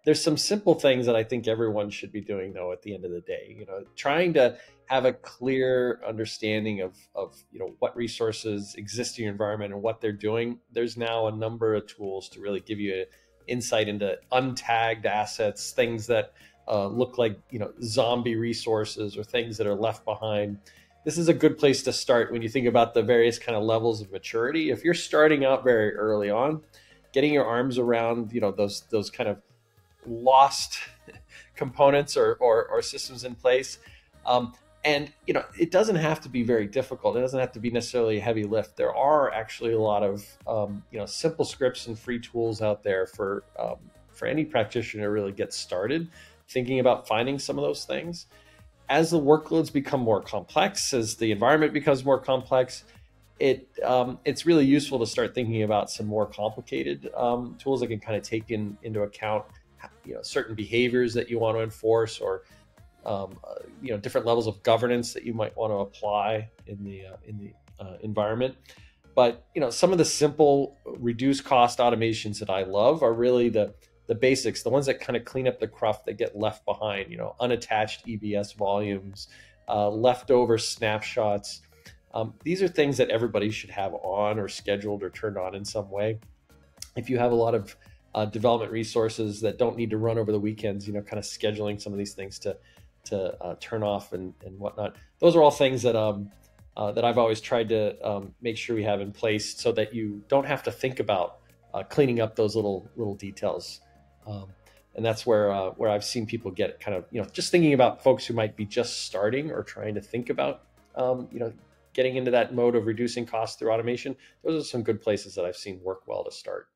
There's some simple things that I think everyone should be doing though at the end of the day. Trying to have a clear understanding of what resources exist in your environment and what they're doing. There's now a number of tools to really give you insight into untagged assets, things that look like zombie resources or things that are left behind. This is a good place to start when you think about the various kind of levels of maturity. If you're starting out very early on, getting your arms around those kind of lost components or systems in place. And it doesn't have to be very difficult. It doesn't have to be necessarily a heavy lift. There are actually a lot of simple scripts and free tools out there for any practitioner to really get started thinking about finding some of those things. As the workloads become more complex, as the environment becomes more complex, it's really useful to start thinking about some more complicated tools that can kind of take into account certain behaviors that you want to enforce, or different levels of governance that you might want to apply in the environment. But some of the simple reduced cost automations that I love are really the basics, the ones that kind of clean up the cruft that get left behind. Unattached EBS volumes, leftover snapshots. These are things that everybody should have on or scheduled or turned on in some way. If you have a lot of development resources that don't need to run over the weekends, kind of scheduling some of these things to turn off and whatnot. Those are all things that that I've always tried to make sure we have in place so that you don't have to think about cleaning up those little details. And that's where I've seen people get kind of, just thinking about folks who might be just starting or trying to think about, getting into that mode of reducing costs through automation. Those are some good places that I've seen work well to start.